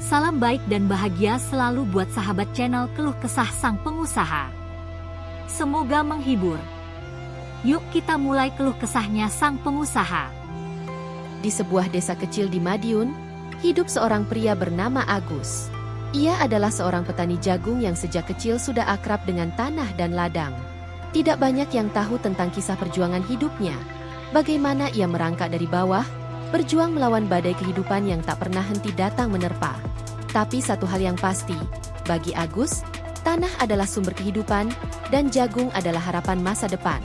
Salam baik dan bahagia selalu buat sahabat channel Keluh Kesah Sang Pengusaha. Semoga menghibur. Yuk kita mulai keluh kesahnya sang pengusaha. Di sebuah desa kecil di Madiun, hidup seorang pria bernama Agus. Ia adalah seorang petani jagung yang sejak kecil sudah akrab dengan tanah dan ladang. Tidak banyak yang tahu tentang kisah perjuangan hidupnya. Bagaimana ia merangkak dari bawah, berjuang melawan badai kehidupan yang tak pernah henti datang menerpa. Tapi satu hal yang pasti, bagi Agus, tanah adalah sumber kehidupan dan jagung adalah harapan masa depan.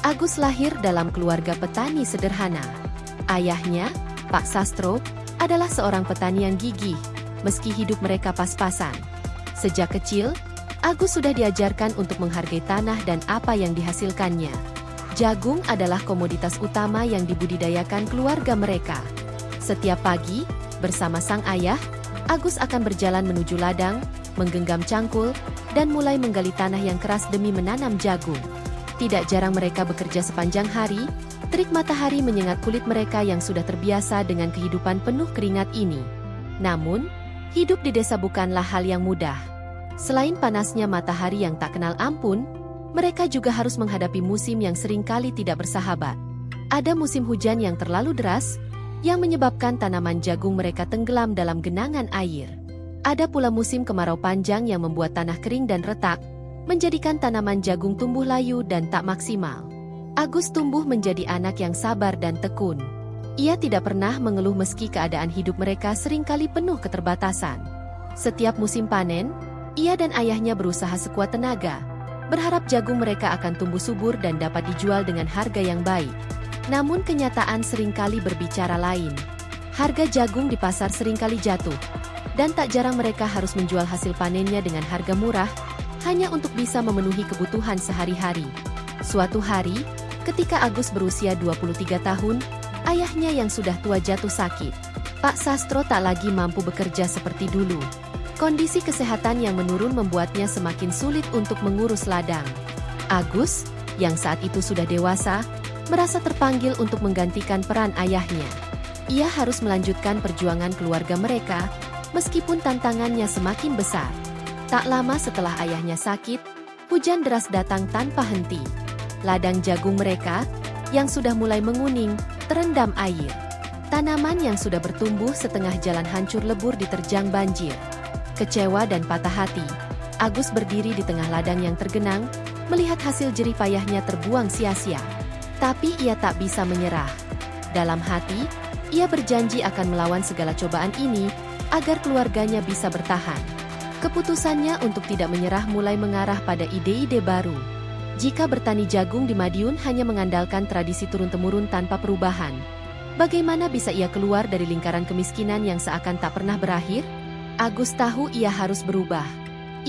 Agus lahir dalam keluarga petani sederhana. Ayahnya, Pak Sastro, adalah seorang petani yang gigih, meski hidup mereka pas-pasan. Sejak kecil, Agus sudah diajarkan untuk menghargai tanah dan apa yang dihasilkannya. Jagung adalah komoditas utama yang dibudidayakan keluarga mereka. Setiap pagi, bersama sang ayah, Agus akan berjalan menuju ladang, menggenggam cangkul, dan mulai menggali tanah yang keras demi menanam jagung. Tidak jarang mereka bekerja sepanjang hari, terik matahari menyengat kulit mereka yang sudah terbiasa dengan kehidupan penuh keringat ini. Namun, hidup di desa bukanlah hal yang mudah. Selain panasnya matahari yang tak kenal ampun, mereka juga harus menghadapi musim yang seringkali tidak bersahabat. Ada musim hujan yang terlalu deras, yang menyebabkan tanaman jagung mereka tenggelam dalam genangan air. Ada pula musim kemarau panjang yang membuat tanah kering dan retak, menjadikan tanaman jagung tumbuh layu dan tak maksimal. Agus tumbuh menjadi anak yang sabar dan tekun. Ia tidak pernah mengeluh meski keadaan hidup mereka seringkali penuh keterbatasan. Setiap musim panen, ia dan ayahnya berusaha sekuat tenaga, berharap jagung mereka akan tumbuh subur dan dapat dijual dengan harga yang baik. Namun kenyataan seringkali berbicara lain. Harga jagung di pasar seringkali jatuh, dan tak jarang mereka harus menjual hasil panennya dengan harga murah, hanya untuk bisa memenuhi kebutuhan sehari-hari. Suatu hari, ketika Agus berusia 23 tahun, ayahnya yang sudah tua jatuh sakit. Pak Sastro tak lagi mampu bekerja seperti dulu. Kondisi kesehatan yang menurun membuatnya semakin sulit untuk mengurus ladang. Agus, yang saat itu sudah dewasa, merasa terpanggil untuk menggantikan peran ayahnya. Ia harus melanjutkan perjuangan keluarga mereka, meskipun tantangannya semakin besar. Tak lama setelah ayahnya sakit, hujan deras datang tanpa henti. Ladang jagung mereka, yang sudah mulai menguning, terendam air. Tanaman yang sudah bertumbuh setengah jalan hancur lebur diterjang banjir. Kecewa dan patah hati, Agus berdiri di tengah ladang yang tergenang, melihat hasil jerih payahnya terbuang sia-sia. Tapi ia tak bisa menyerah. Dalam hati, ia berjanji akan melawan segala cobaan ini, agar keluarganya bisa bertahan. Keputusannya untuk tidak menyerah mulai mengarah pada ide-ide baru. Jika bertani jagung di Madiun hanya mengandalkan tradisi turun-temurun tanpa perubahan, bagaimana bisa ia keluar dari lingkaran kemiskinan yang seakan tak pernah berakhir? Agus tahu ia harus berubah.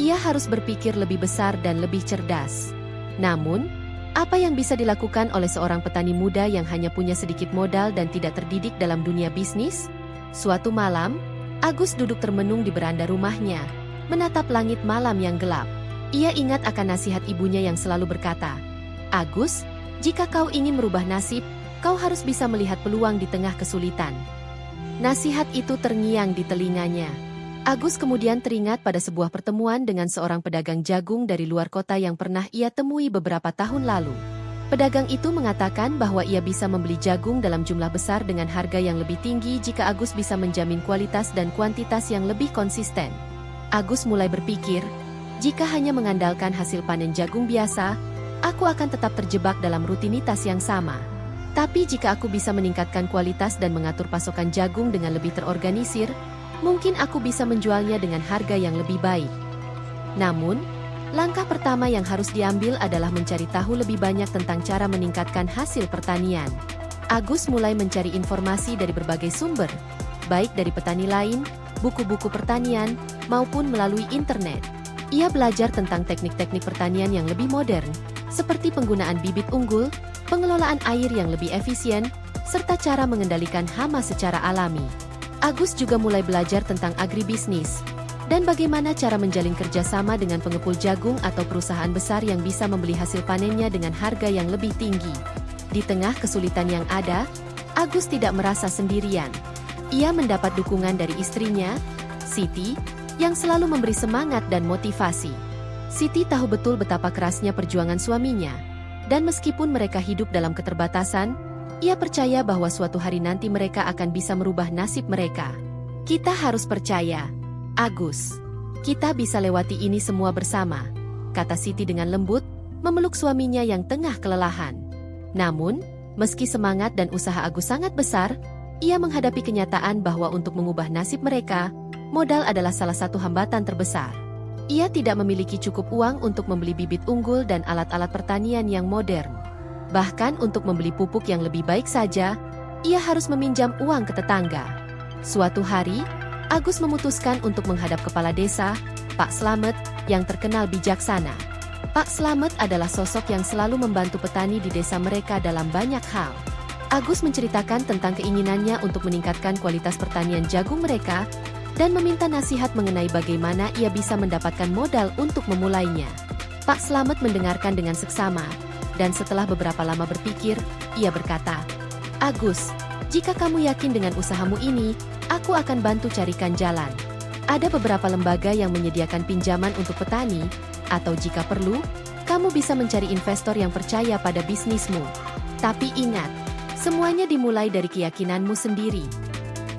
Ia harus berpikir lebih besar dan lebih cerdas. Namun, apa yang bisa dilakukan oleh seorang petani muda yang hanya punya sedikit modal dan tidak terdidik dalam dunia bisnis? Suatu malam, Agus duduk termenung di beranda rumahnya, menatap langit malam yang gelap. Ia ingat akan nasihat ibunya yang selalu berkata, "Agus, jika kau ingin merubah nasib, kau harus bisa melihat peluang di tengah kesulitan." Nasihat itu terngiang di telinganya. Agus kemudian teringat pada sebuah pertemuan dengan seorang pedagang jagung dari luar kota yang pernah ia temui beberapa tahun lalu. Pedagang itu mengatakan bahwa ia bisa membeli jagung dalam jumlah besar dengan harga yang lebih tinggi jika Agus bisa menjamin kualitas dan kuantitas yang lebih konsisten. Agus mulai berpikir, jika hanya mengandalkan hasil panen jagung biasa, aku akan tetap terjebak dalam rutinitas yang sama. Tapi jika aku bisa meningkatkan kualitas dan mengatur pasokan jagung dengan lebih terorganisir, mungkin aku bisa menjualnya dengan harga yang lebih baik. Namun, langkah pertama yang harus diambil adalah mencari tahu lebih banyak tentang cara meningkatkan hasil pertanian. Agus mulai mencari informasi dari berbagai sumber, baik dari petani lain, buku-buku pertanian, maupun melalui internet. Ia belajar tentang teknik-teknik pertanian yang lebih modern, seperti penggunaan bibit unggul, pengelolaan air yang lebih efisien, serta cara mengendalikan hama secara alami. Agus juga mulai belajar tentang agribisnis, dan bagaimana cara menjalin kerjasama dengan pengepul jagung atau perusahaan besar yang bisa membeli hasil panennya dengan harga yang lebih tinggi. Di tengah kesulitan yang ada, Agus tidak merasa sendirian. Ia mendapat dukungan dari istrinya, Siti, yang selalu memberi semangat dan motivasi. Siti tahu betul betapa kerasnya perjuangan suaminya, dan meskipun mereka hidup dalam keterbatasan, ia percaya bahwa suatu hari nanti mereka akan bisa merubah nasib mereka. Kita harus percaya, Agus. Kita bisa lewati ini semua bersama, kata Siti dengan lembut, memeluk suaminya yang tengah kelelahan. Namun, meski semangat dan usaha Agus sangat besar, ia menghadapi kenyataan bahwa untuk mengubah nasib mereka, modal adalah salah satu hambatan terbesar. Ia tidak memiliki cukup uang untuk membeli bibit unggul dan alat-alat pertanian yang modern. Bahkan untuk membeli pupuk yang lebih baik saja, ia harus meminjam uang ke tetangga. Suatu hari, Agus memutuskan untuk menghadap kepala desa, Pak Slamet, yang terkenal bijaksana. Pak Slamet adalah sosok yang selalu membantu petani di desa mereka dalam banyak hal. Agus menceritakan tentang keinginannya untuk meningkatkan kualitas pertanian jagung mereka, dan meminta nasihat mengenai bagaimana ia bisa mendapatkan modal untuk memulainya. Pak Slamet mendengarkan dengan seksama, dan setelah beberapa lama berpikir, ia berkata, "Agus, jika kamu yakin dengan usahamu ini, aku akan bantu carikan jalan. Ada beberapa lembaga yang menyediakan pinjaman untuk petani, atau jika perlu, kamu bisa mencari investor yang percaya pada bisnismu. Tapi ingat, semuanya dimulai dari keyakinanmu sendiri."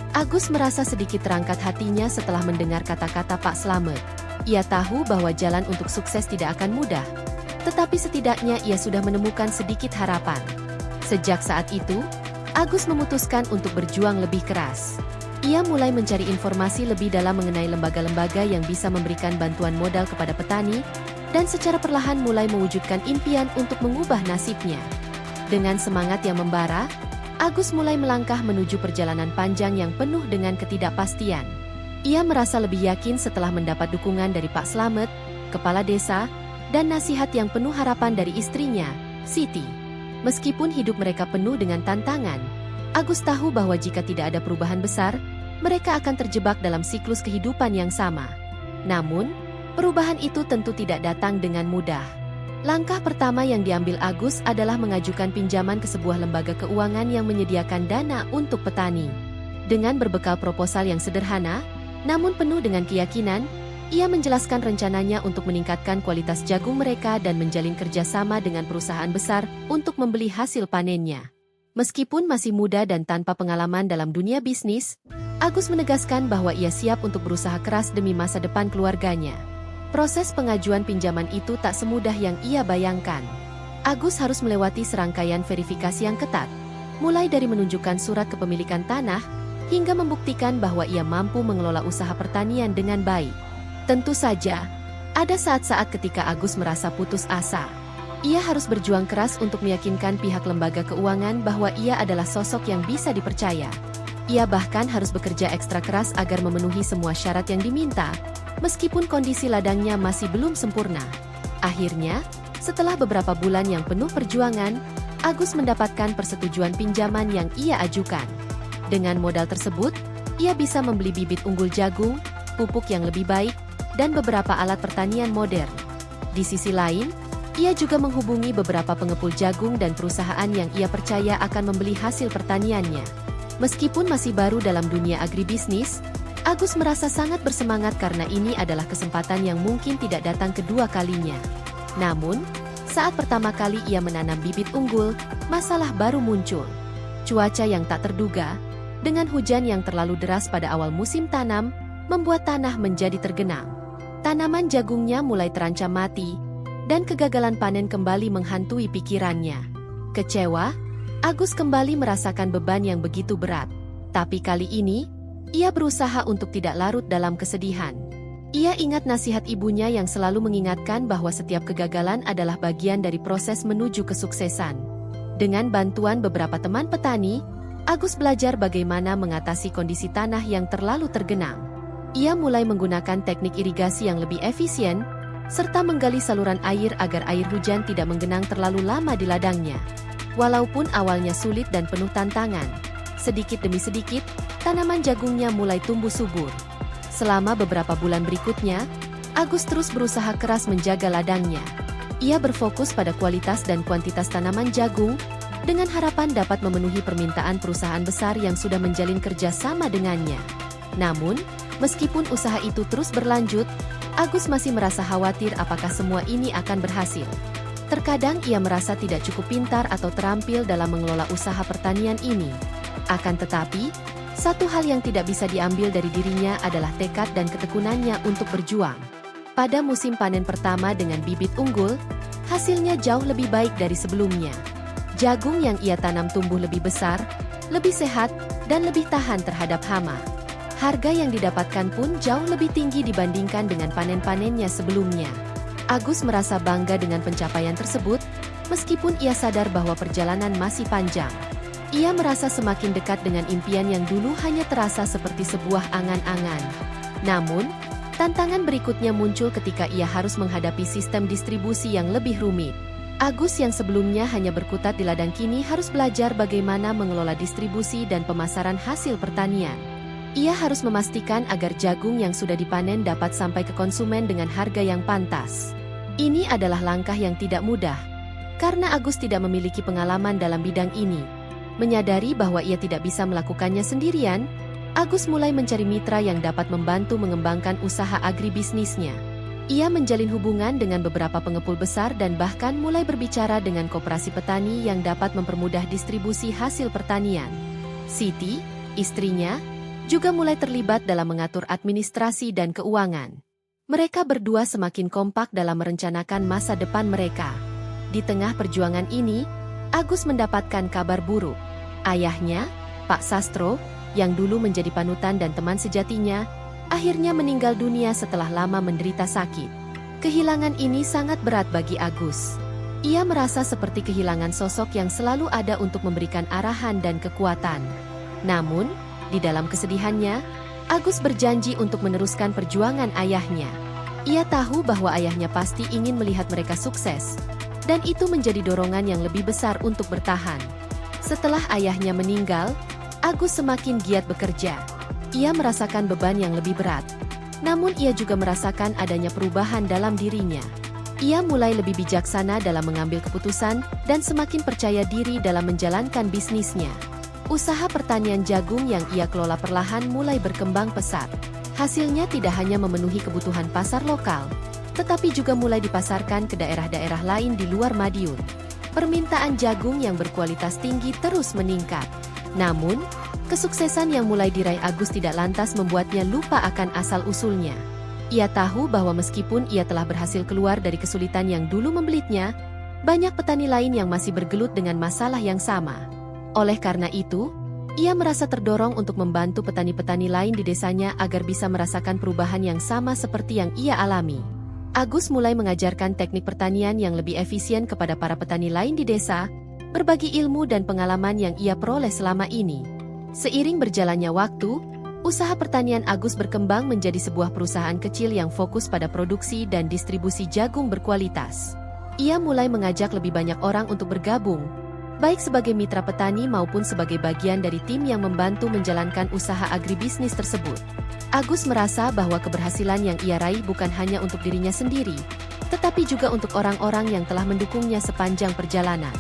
Agus merasa sedikit terangkat hatinya setelah mendengar kata-kata Pak Slamet. Ia tahu bahwa jalan untuk sukses tidak akan mudah, tetapi setidaknya ia sudah menemukan sedikit harapan. Sejak saat itu, Agus memutuskan untuk berjuang lebih keras. Ia mulai mencari informasi lebih dalam mengenai lembaga-lembaga yang bisa memberikan bantuan modal kepada petani, dan secara perlahan mulai mewujudkan impian untuk mengubah nasibnya. Dengan semangat yang membara, Agus mulai melangkah menuju perjalanan panjang yang penuh dengan ketidakpastian. Ia merasa lebih yakin setelah mendapat dukungan dari Pak Slamet, kepala desa, dan nasihat yang penuh harapan dari istrinya, Siti. Meskipun hidup mereka penuh dengan tantangan, Agus tahu bahwa jika tidak ada perubahan besar, mereka akan terjebak dalam siklus kehidupan yang sama. Namun, perubahan itu tentu tidak datang dengan mudah. Langkah pertama yang diambil Agus adalah mengajukan pinjaman ke sebuah lembaga keuangan yang menyediakan dana untuk petani. Dengan berbekal proposal yang sederhana, namun penuh dengan keyakinan, ia menjelaskan rencananya untuk meningkatkan kualitas jagung mereka dan menjalin kerjasama dengan perusahaan besar untuk membeli hasil panennya. Meskipun masih muda dan tanpa pengalaman dalam dunia bisnis, Agus menegaskan bahwa ia siap untuk berusaha keras demi masa depan keluarganya. Proses pengajuan pinjaman itu tak semudah yang ia bayangkan. Agus harus melewati serangkaian verifikasi yang ketat, mulai dari menunjukkan surat kepemilikan tanah, hingga membuktikan bahwa ia mampu mengelola usaha pertanian dengan baik. Tentu saja, ada saat-saat ketika Agus merasa putus asa. Ia harus berjuang keras untuk meyakinkan pihak lembaga keuangan bahwa ia adalah sosok yang bisa dipercaya. Ia bahkan harus bekerja ekstra keras agar memenuhi semua syarat yang diminta, meskipun kondisi ladangnya masih belum sempurna. Akhirnya, setelah beberapa bulan yang penuh perjuangan, Agus mendapatkan persetujuan pinjaman yang ia ajukan. Dengan modal tersebut, ia bisa membeli bibit unggul jagung, pupuk yang lebih baik, dan beberapa alat pertanian modern. Di sisi lain, ia juga menghubungi beberapa pengepul jagung dan perusahaan yang ia percaya akan membeli hasil pertaniannya. Meskipun masih baru dalam dunia agribisnis, Agus merasa sangat bersemangat karena ini adalah kesempatan yang mungkin tidak datang kedua kalinya. Namun, saat pertama kali ia menanam bibit unggul, masalah baru muncul. Cuaca yang tak terduga, dengan hujan yang terlalu deras pada awal musim tanam, membuat tanah menjadi tergenang. Tanaman jagungnya mulai terancam mati, dan kegagalan panen kembali menghantui pikirannya. Kecewa, Agus kembali merasakan beban yang begitu berat. Tapi kali ini, ia berusaha untuk tidak larut dalam kesedihan. Ia ingat nasihat ibunya yang selalu mengingatkan bahwa setiap kegagalan adalah bagian dari proses menuju kesuksesan. Dengan bantuan beberapa teman petani, Agus belajar bagaimana mengatasi kondisi tanah yang terlalu tergenang. Ia mulai menggunakan teknik irigasi yang lebih efisien, serta menggali saluran air agar air hujan tidak menggenang terlalu lama di ladangnya. Walaupun awalnya sulit dan penuh tantangan, sedikit demi sedikit, tanaman jagungnya mulai tumbuh subur. Selama beberapa bulan berikutnya, Agus terus berusaha keras menjaga ladangnya. Ia berfokus pada kualitas dan kuantitas tanaman jagung, dengan harapan dapat memenuhi permintaan perusahaan besar yang sudah menjalin kerjasama dengannya. Namun, meskipun usaha itu terus berlanjut, Agus masih merasa khawatir apakah semua ini akan berhasil. Terkadang ia merasa tidak cukup pintar atau terampil dalam mengelola usaha pertanian ini. Akan tetapi, satu hal yang tidak bisa diambil dari dirinya adalah tekad dan ketekunannya untuk berjuang. Pada musim panen pertama dengan bibit unggul, hasilnya jauh lebih baik dari sebelumnya. Jagung yang ia tanam tumbuh lebih besar, lebih sehat, dan lebih tahan terhadap hama. Harga yang didapatkan pun jauh lebih tinggi dibandingkan dengan panen-panennya sebelumnya. Agus merasa bangga dengan pencapaian tersebut, meskipun ia sadar bahwa perjalanan masih panjang. Ia merasa semakin dekat dengan impian yang dulu hanya terasa seperti sebuah angan-angan. Namun, tantangan berikutnya muncul ketika ia harus menghadapi sistem distribusi yang lebih rumit. Agus yang sebelumnya hanya berkutat di ladang kini harus belajar bagaimana mengelola distribusi dan pemasaran hasil pertanian. Ia harus memastikan agar jagung yang sudah dipanen dapat sampai ke konsumen dengan harga yang pantas. Ini adalah langkah yang tidak mudah, karena Agus tidak memiliki pengalaman dalam bidang ini. Menyadari bahwa ia tidak bisa melakukannya sendirian, Agus mulai mencari mitra yang dapat membantu mengembangkan usaha agribisnisnya. Ia menjalin hubungan dengan beberapa pengepul besar dan bahkan mulai berbicara dengan koperasi petani yang dapat mempermudah distribusi hasil pertanian. Siti, istrinya, juga mulai terlibat dalam mengatur administrasi dan keuangan. Mereka berdua semakin kompak dalam merencanakan masa depan mereka. Di tengah perjuangan ini, Agus mendapatkan kabar buruk. Ayahnya, Pak Sastro, yang dulu menjadi panutan dan teman sejatinya, akhirnya meninggal dunia setelah lama menderita sakit. Kehilangan ini sangat berat bagi Agus. Ia merasa seperti kehilangan sosok yang selalu ada untuk memberikan arahan dan kekuatan. Namun, di dalam kesedihannya, Agus berjanji untuk meneruskan perjuangan ayahnya. Ia tahu bahwa ayahnya pasti ingin melihat mereka sukses, dan itu menjadi dorongan yang lebih besar untuk bertahan. Setelah ayahnya meninggal, Agus semakin giat bekerja. Ia merasakan beban yang lebih berat. Namun ia juga merasakan adanya perubahan dalam dirinya. Ia mulai lebih bijaksana dalam mengambil keputusan dan semakin percaya diri dalam menjalankan bisnisnya. Usaha pertanian jagung yang ia kelola perlahan mulai berkembang pesat. Hasilnya tidak hanya memenuhi kebutuhan pasar lokal, tetapi juga mulai dipasarkan ke daerah-daerah lain di luar Madiun. Permintaan jagung yang berkualitas tinggi terus meningkat. Namun, kesuksesan yang mulai diraih Agus tidak lantas membuatnya lupa akan asal-usulnya. Ia tahu bahwa meskipun ia telah berhasil keluar dari kesulitan yang dulu membelitnya, banyak petani lain yang masih bergelut dengan masalah yang sama. Oleh karena itu, ia merasa terdorong untuk membantu petani-petani lain di desanya agar bisa merasakan perubahan yang sama seperti yang ia alami. Agus mulai mengajarkan teknik pertanian yang lebih efisien kepada para petani lain di desa, berbagi ilmu dan pengalaman yang ia peroleh selama ini. Seiring berjalannya waktu, usaha pertanian Agus berkembang menjadi sebuah perusahaan kecil yang fokus pada produksi dan distribusi jagung berkualitas. Ia mulai mengajak lebih banyak orang untuk bergabung, baik sebagai mitra petani maupun sebagai bagian dari tim yang membantu menjalankan usaha agribisnis tersebut. Agus merasa bahwa keberhasilan yang ia raih bukan hanya untuk dirinya sendiri, tetapi juga untuk orang-orang yang telah mendukungnya sepanjang perjalanan.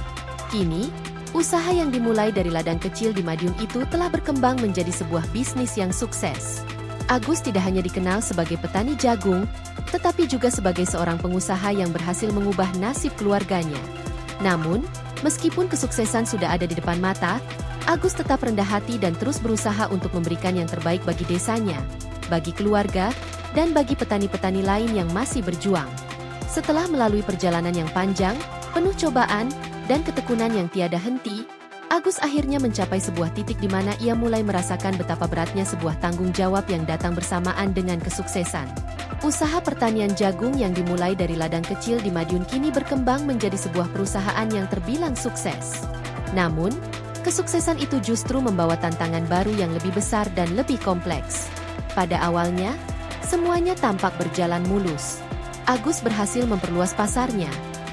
Kini, usaha yang dimulai dari ladang kecil di Madiun itu telah berkembang menjadi sebuah bisnis yang sukses. Agus tidak hanya dikenal sebagai petani jagung, tetapi juga sebagai seorang pengusaha yang berhasil mengubah nasib keluarganya. Namun, meskipun kesuksesan sudah ada di depan mata, Agus tetap rendah hati dan terus berusaha untuk memberikan yang terbaik bagi desanya, bagi keluarga, dan bagi petani-petani lain yang masih berjuang. Setelah melalui perjalanan yang panjang, penuh cobaan, dan ketekunan yang tiada henti, Agus akhirnya mencapai sebuah titik di mana ia mulai merasakan betapa beratnya sebuah tanggung jawab yang datang bersamaan dengan kesuksesan. Usaha pertanian jagung yang dimulai dari ladang kecil di Madiun kini berkembang menjadi sebuah perusahaan yang terbilang sukses. Namun, kesuksesan itu justru membawa tantangan baru yang lebih besar dan lebih kompleks. Pada awalnya, semuanya tampak berjalan mulus. Agus berhasil memperluas pasarnya,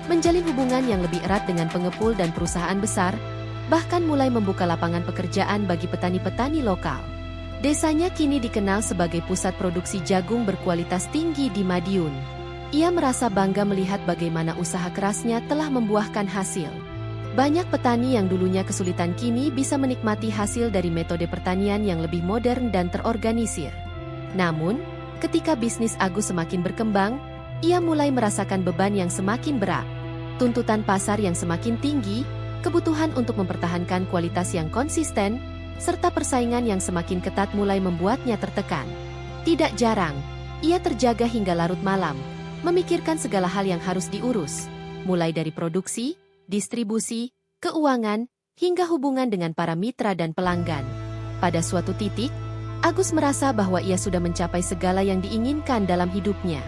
menjalin hubungan yang lebih erat dengan pengepul dan perusahaan besar, bahkan mulai membuka lapangan pekerjaan bagi petani-petani lokal. Desanya kini dikenal sebagai pusat produksi jagung berkualitas tinggi di Madiun. Ia merasa bangga melihat bagaimana usaha kerasnya telah membuahkan hasil. Banyak petani yang dulunya kesulitan kini bisa menikmati hasil dari metode pertanian yang lebih modern dan terorganisir. Namun, ketika bisnis Agus semakin berkembang, ia mulai merasakan beban yang semakin berat. Tuntutan pasar yang semakin tinggi, kebutuhan untuk mempertahankan kualitas yang konsisten, serta persaingan yang semakin ketat mulai membuatnya tertekan. Tidak jarang, ia terjaga hingga larut malam, memikirkan segala hal yang harus diurus, mulai dari produksi, distribusi, keuangan, hingga hubungan dengan para mitra dan pelanggan. Pada suatu titik, Agus merasa bahwa ia sudah mencapai segala yang diinginkan dalam hidupnya.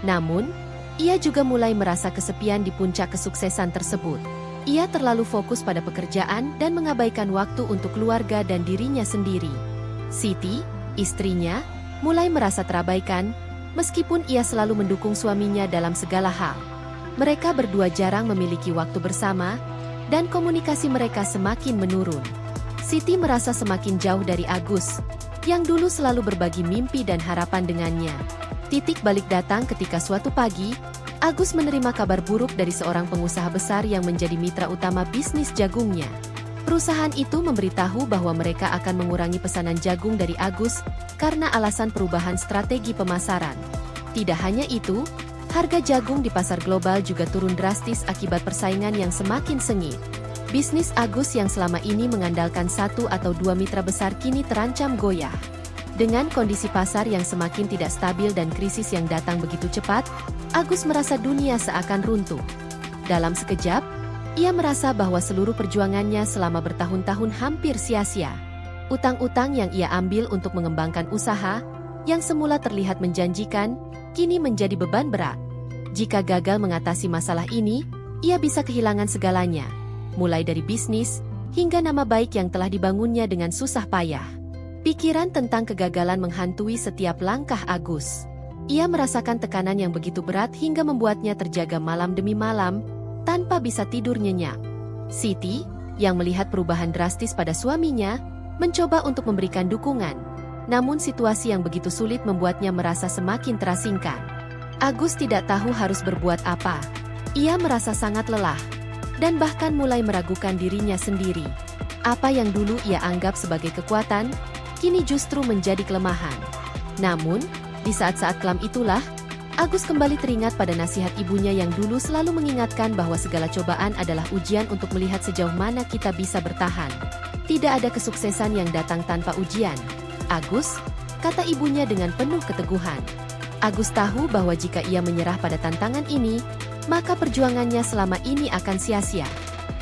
Namun, ia juga mulai merasa kesepian di puncak kesuksesan tersebut. Ia terlalu fokus pada pekerjaan dan mengabaikan waktu untuk keluarga dan dirinya sendiri. Siti, istrinya, mulai merasa terabaikan, meskipun ia selalu mendukung suaminya dalam segala hal. Mereka berdua jarang memiliki waktu bersama, dan komunikasi mereka semakin menurun. Siti merasa semakin jauh dari Agus, yang dulu selalu berbagi mimpi dan harapan dengannya. Titik balik datang ketika suatu pagi, Agus menerima kabar buruk dari seorang pengusaha besar yang menjadi mitra utama bisnis jagungnya. Perusahaan itu memberitahu bahwa mereka akan mengurangi pesanan jagung dari Agus karena alasan perubahan strategi pemasaran. Tidak hanya itu, harga jagung di pasar global juga turun drastis akibat persaingan yang semakin sengit. Bisnis Agus yang selama ini mengandalkan satu atau dua mitra besar kini terancam goyah. Dengan kondisi pasar yang semakin tidak stabil dan krisis yang datang begitu cepat, Agus merasa dunia seakan runtuh. Dalam sekejap, ia merasa bahwa seluruh perjuangannya selama bertahun-tahun hampir sia-sia. Utang-utang yang ia ambil untuk mengembangkan usaha, yang semula terlihat menjanjikan, kini menjadi beban berat. Jika gagal mengatasi masalah ini, ia bisa kehilangan segalanya, mulai dari bisnis, hingga nama baik yang telah dibangunnya dengan susah payah. Pikiran tentang kegagalan menghantui setiap langkah Agus. Ia merasakan tekanan yang begitu berat hingga membuatnya terjaga malam demi malam, tanpa bisa tidur nyenyak. Siti, yang melihat perubahan drastis pada suaminya, mencoba untuk memberikan dukungan. Namun situasi yang begitu sulit membuatnya merasa semakin terasingkan. Agus tidak tahu harus berbuat apa. Ia merasa sangat lelah, dan bahkan mulai meragukan dirinya sendiri. Apa yang dulu ia anggap sebagai kekuatan, kini justru menjadi kelemahan. Namun, di saat-saat kelam itulah, Agus kembali teringat pada nasihat ibunya yang dulu selalu mengingatkan bahwa segala cobaan adalah ujian untuk melihat sejauh mana kita bisa bertahan. Tidak ada kesuksesan yang datang tanpa ujian. Agus, kata ibunya dengan penuh keteguhan. Agus tahu bahwa jika ia menyerah pada tantangan ini, maka perjuangannya selama ini akan sia-sia.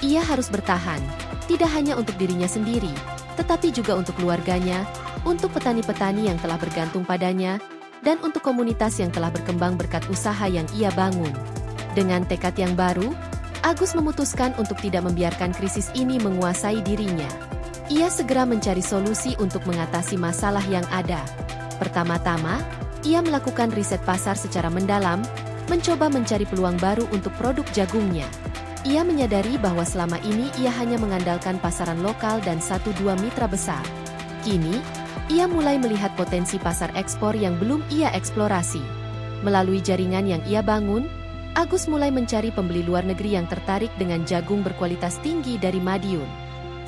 Ia harus bertahan, tidak hanya untuk dirinya sendiri, tetapi juga untuk keluarganya, untuk petani-petani yang telah bergantung padanya, dan untuk komunitas yang telah berkembang berkat usaha yang ia bangun. Dengan tekad yang baru, Agus memutuskan untuk tidak membiarkan krisis ini menguasai dirinya. Ia segera mencari solusi untuk mengatasi masalah yang ada. Pertama-tama, ia melakukan riset pasar secara mendalam, mencoba mencari peluang baru untuk produk jagungnya. Ia menyadari bahwa selama ini ia hanya mengandalkan pasaran lokal dan 1-2 mitra besar. Kini, ia mulai melihat potensi pasar ekspor yang belum ia eksplorasi. Melalui jaringan yang ia bangun, Agus mulai mencari pembeli luar negeri yang tertarik dengan jagung berkualitas tinggi dari Madiun.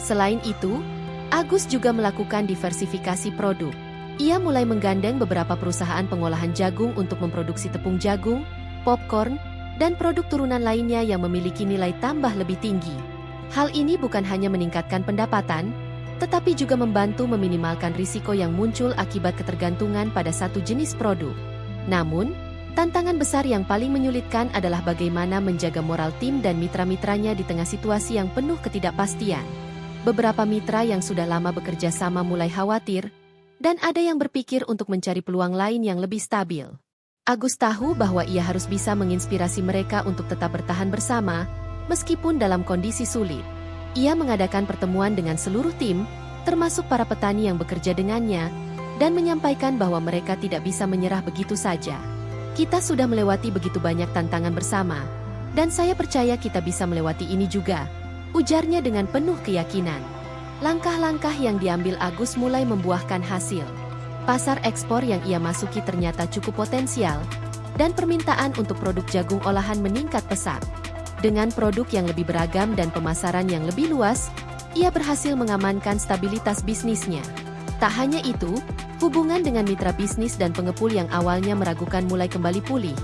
Selain itu, Agus juga melakukan diversifikasi produk. Ia mulai menggandeng beberapa perusahaan pengolahan jagung untuk memproduksi tepung jagung, popcorn, dan produk turunan lainnya yang memiliki nilai tambah lebih tinggi. Hal ini bukan hanya meningkatkan pendapatan, tetapi juga membantu meminimalkan risiko yang muncul akibat ketergantungan pada satu jenis produk. Namun, tantangan besar yang paling menyulitkan adalah bagaimana menjaga moral tim dan mitra-mitranya di tengah situasi yang penuh ketidakpastian. Beberapa mitra yang sudah lama bekerja sama mulai khawatir, dan ada yang berpikir untuk mencari peluang lain yang lebih stabil. Agus tahu bahwa ia harus bisa menginspirasi mereka untuk tetap bertahan bersama, meskipun dalam kondisi sulit. Ia mengadakan pertemuan dengan seluruh tim, termasuk para petani yang bekerja dengannya, dan menyampaikan bahwa mereka tidak bisa menyerah begitu saja. Kita sudah melewati begitu banyak tantangan bersama, dan saya percaya kita bisa melewati ini juga, ujarnya dengan penuh keyakinan. Langkah-langkah yang diambil Agus mulai membuahkan hasil. Pasar ekspor yang ia masuki ternyata cukup potensial, dan permintaan untuk produk jagung olahan meningkat pesat. Dengan produk yang lebih beragam dan pemasaran yang lebih luas, ia berhasil mengamankan stabilitas bisnisnya. Tak hanya itu, hubungan dengan mitra bisnis dan pengepul yang awalnya meragukan mulai kembali pulih.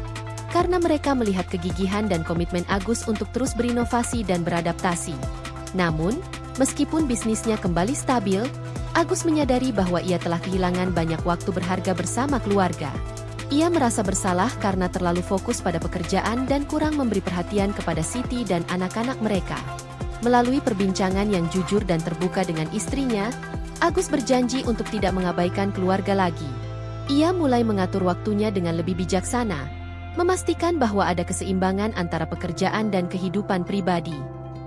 Karena mereka melihat kegigihan dan komitmen Agus untuk terus berinovasi dan beradaptasi. Namun, meskipun bisnisnya kembali stabil, Agus menyadari bahwa ia telah kehilangan banyak waktu berharga bersama keluarga. Ia merasa bersalah karena terlalu fokus pada pekerjaan dan kurang memberi perhatian kepada Siti dan anak-anak mereka. Melalui perbincangan yang jujur dan terbuka dengan istrinya, Agus berjanji untuk tidak mengabaikan keluarga lagi. Ia mulai mengatur waktunya dengan lebih bijaksana, memastikan bahwa ada keseimbangan antara pekerjaan dan kehidupan pribadi.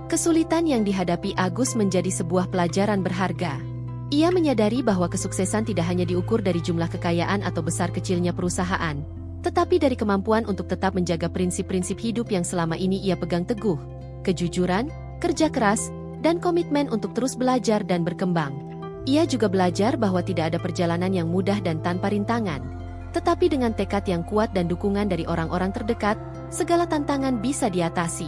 Kesulitan yang dihadapi Agus menjadi sebuah pelajaran berharga. Ia menyadari bahwa kesuksesan tidak hanya diukur dari jumlah kekayaan atau besar kecilnya perusahaan, tetapi dari kemampuan untuk tetap menjaga prinsip-prinsip hidup yang selama ini ia pegang teguh, kejujuran, kerja keras, dan komitmen untuk terus belajar dan berkembang. Ia juga belajar bahwa tidak ada perjalanan yang mudah dan tanpa rintangan, tetapi dengan tekad yang kuat dan dukungan dari orang-orang terdekat, segala tantangan bisa diatasi.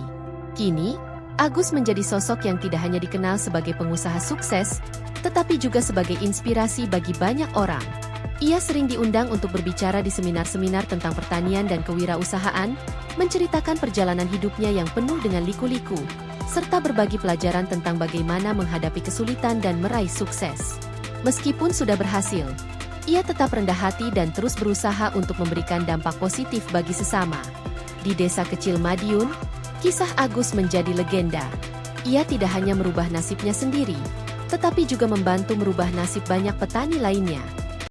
Kini, Agus menjadi sosok yang tidak hanya dikenal sebagai pengusaha sukses, tetapi juga sebagai inspirasi bagi banyak orang. Ia sering diundang untuk berbicara di seminar-seminar tentang pertanian dan kewirausahaan, menceritakan perjalanan hidupnya yang penuh dengan liku-liku, serta berbagi pelajaran tentang bagaimana menghadapi kesulitan dan meraih sukses. Meskipun sudah berhasil, ia tetap rendah hati dan terus berusaha untuk memberikan dampak positif bagi sesama. Di desa kecil Madiun, kisah Agus menjadi legenda. Ia tidak hanya merubah nasibnya sendiri, tetapi juga membantu merubah nasib banyak petani lainnya.